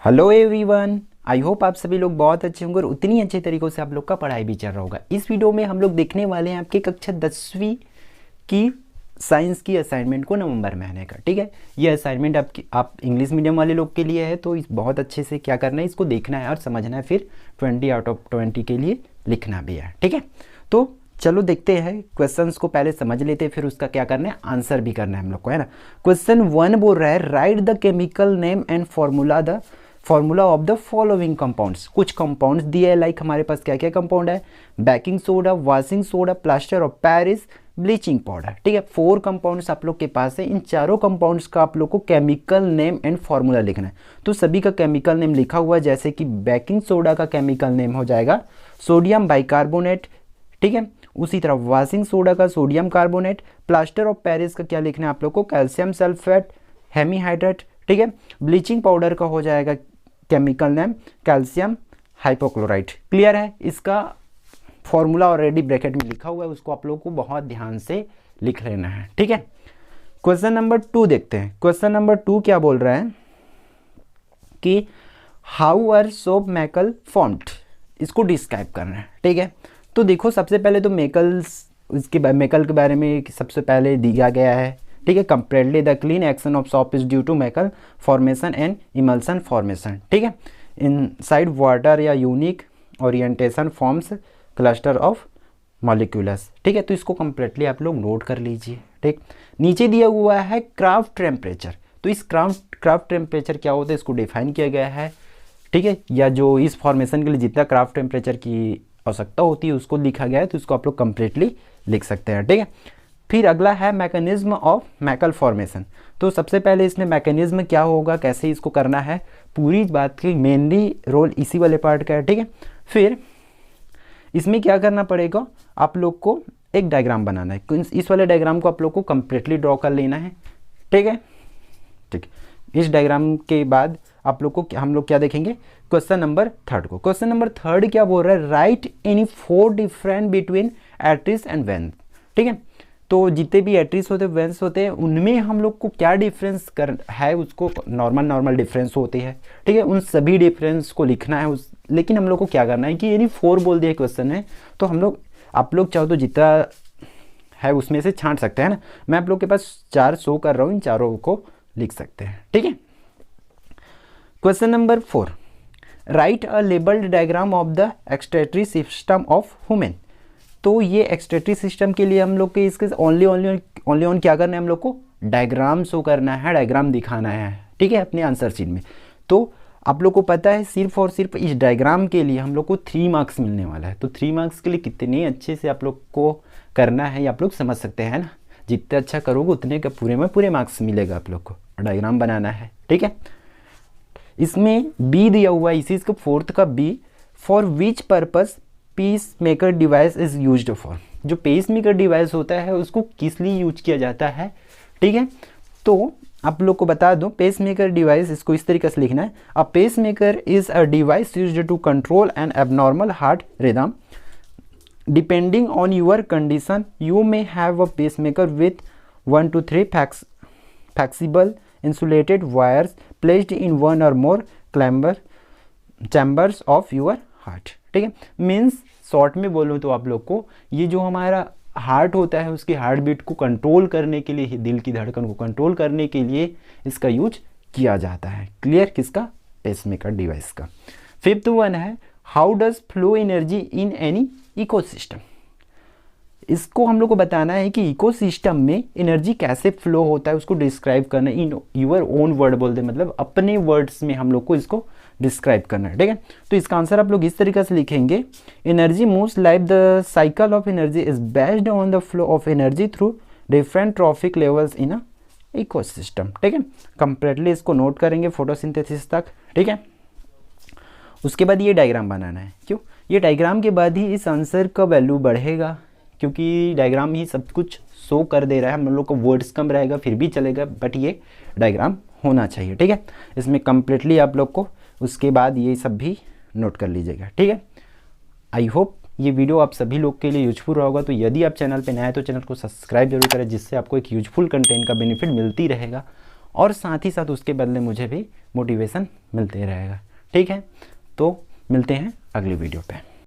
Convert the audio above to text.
Hello everyone, I hope आप सभी लोग बहुत अच्छे होंगे और उतनी अच्छे तरीक़ों से आप लोग का पढ़ाई भी चल रहा होगा। इस वीडियो में हम लोग देखने वाले हैं आपके कक्षा 10वीं की साइंस की असाइनमेंट को नवंबर महीने का। ठीक है, ये असाइनमेंट आप इंग्लिश मीडियम वाले लोग के लिए है, तो इस बहुत अच्छे से क्या करना है, इसको देखना है और समझना है, फिर 20 आउट ऑफ 20 के लिए लिखना भी है। ठीक है, तो चलो देखते हैं, क्वेश्चंस को पहले समझ लेते हैं, फिर उसका क्या करना है, आंसर भी करना है हम लोग को, है ना। क्वेश्चन 1 बोल रहा है right the chemical name and formula of the following compounds. कुछ कंपाउंड्स दिए है, लाइक हमारे पास क्या क्या कंपाउंड है, baking soda, washing soda, plaster of Paris, bleaching powder. ठीक है, 4 कंपाउंड्स आप लोग के पास है। इन चारों कंपाउंड्स का आप लोग को केमिकल नेम एंड फॉर्मूला लिखना है। तो सभी का केमिकल नेम लिखा हुआ है, जैसे कि बेकिंग सोडा का केमिकल नेम हो जाएगा सोडियम बाइकार्बोनेट। ठीक है, उसी तरह वॉशिंग सोडा का sodium carbonate, plaster of Paris का क्या लिखना है आप लोग को, कैल्शियम सल्फेट हेमीहाइड्रेट। ठीक है, ब्लीचिंग पाउडर का हो जाएगा chemical name calcium hypochlorite. Clear है, इसका फॉर्मूला ऑलरेडी ब्रैकेट में लिखा हुआ है, उसको आप लोग को बहुत ध्यान से लिख लेना है। ठीक है, क्वेश्चन नंबर 2 देखते हैं। क्वेश्चन नंबर 2 क्या बोल रहा है कि how are soap micelle formed, इसको डिस्क्राइब करना है। ठीक है, तो देखो सबसे पहले तो मेकल के बारे में सबसे पहले दिया गया है। ठीक है, comparatively the clean action of soap is due to micelle formation and emulsion formation. ठीक है, इनसाइड वाटर या unique orientation forms cluster of molecules. ठीक है, तो इसको कंप्लीटली आप लोग नोट कर लीजिए। ठीक, नीचे दिया हुआ है क्राफ्ट टेम्परेचर। तो इस क्राफ्ट टेम्परेचर क्या होता है, इसको डिफाइन किया गया है। ठीक है, या जो इस फॉर्मेशन के लिए जितना क्राफ्ट टेम्परेचर की आवश्यकता होती है उसको लिखा गया है, तो इसको आप लोग कंप्लीटली लिख सकते हैं। ठीक है, फिर अगला है मैकेनिज्म ऑफ मैकल फॉर्मेशन। तो सबसे पहले इसमें मैकेनिज्म क्या होगा, कैसे इसको करना है, पूरी बात की मेनली रोल इसी वाले पार्ट का है। ठीक है, फिर इसमें क्या करना पड़ेगा, आप लोग को एक डायग्राम बनाना है। इस वाले डायग्राम को आप लोग को कंप्लीटली ड्रॉ कर लेना है। ठीक है, ठीक, इस डायग्राम के बाद आप लोग को हम लोग क्या देखेंगे, क्वेश्चन नंबर 3 को। क्वेश्चन नंबर 3 क्या बोल रहा है, right any 4 different between atria and veins. ठीक है, तो जितने भी एट्रिस होते हैं, वेंस होते हैं, उनमें हम लोग को क्या डिफरेंस है, उसको नॉर्मल डिफरेंस होती है। ठीक है, उन सभी डिफरेंस को लिखना है। लेकिन हम लोग को क्या करना है कि यानी 4 बोल दिया क्वेश्चन है, तो आप लोग चाहो तो जितना है उसमें से छांट सकते हैं ना। मैं आप लोग के पास 4 शो कर रहा हूँ, इन चारों को लिख सकते हैं। ठीक है, question number 4 right a labelled diagram of the excretory system of human. तो ये एक्सक्रीटरी सिस्टम के लिए हम लोग के इसके ओनली ऑन क्या करना है, हम लोग को डायग्राम शो करना है, डायग्राम दिखाना है। ठीक है, अपने आंसर शीट में। तो आप लोग को पता है सिर्फ और सिर्फ इस डायग्राम के लिए हम लोग को 3 मार्क्स मिलने वाला है। तो 3 मार्क्स के लिए कितने अच्छे से आप लोग को करना है, आप लोग समझ सकते हैं ना। जितने अच्छा करोगे उतने का पूरे मार्क्स मिलेगा आप लोग को। डायग्राम बनाना है। ठीक है, इसमें बी दिया हुआ है, इसी इसका 4th का b, for which purpose pacemaker device is used for. जो पेस मेकर डिवाइस होता है उसको किस लिए यूज किया जाता है। ठीक है, तो आप लोग को बता दूं, पेस मेकर डिवाइस इसको इस तरीके से लिखना है, a pacemaker is a device used to control an abnormal heart rhythm depending on your condition. You may have a pacemaker with 1 to 3 flexible insulated wires placed in 1 or more chambers of your heart। ठीक है, means short में बोलूँ तो आप लोग को ये जो हमारा हार्ट होता है उसकी हार्ट बीट को कंट्रोल करने के लिए, दिल की धड़कन को कंट्रोल करने के लिए इसका यूज किया जाता है। क्लियर, किसका, पेसमेकर डिवाइस का। 5th वन है how does flow energy in any ecosystem. इसको हम लोग को बताना है कि इकोसिस्टम में एनर्जी कैसे फ्लो होता है, उसको डिस्क्राइब करना है। इन यूर ओन वर्ड बोल दे, मतलब अपने वर्ड्स में हम लोग को इसको डिस्क्राइब करना है। ठीक है, तो इसका आंसर आप लोग इस तरीके से लिखेंगे, energy moves like the cycle of energy is based on the flow of energy through different trophic levels in a ecosystem. ठीक है, कंप्लीटली इसको नोट करेंगे फोटोसिंथेसिस तक। ठीक है, उसके बाद ये डायग्राम बनाना है। क्यों, ये डायग्राम के बाद ही इस आंसर का वैल्यू बढ़ेगा, क्योंकि डायग्राम ही सब कुछ शो कर दे रहा है। हम लोग को वर्ड्स कम रहेगा फिर भी चलेगा, बट ये डायग्राम होना चाहिए। ठीक है, इसमें कंप्लीटली आप लोग को उसके बाद ये सब भी नोट कर लीजिएगा। ठीक है, आई होप ये वीडियो आप सभी लोग के लिए यूजफुल रहा होगा। तो यदि आप चैनल पे नए हैं तो चैनल को सब्सक्राइब जरूर करें, जिससे आपको एक यूजफुल कंटेंट का बेनिफिट मिलती रहेगा। और साथ ही साथ उसके बदले मुझे भी मोटिवेशन मिलते रहेगा। ठीक है, तो मिलते हैं अगली वीडियो पे।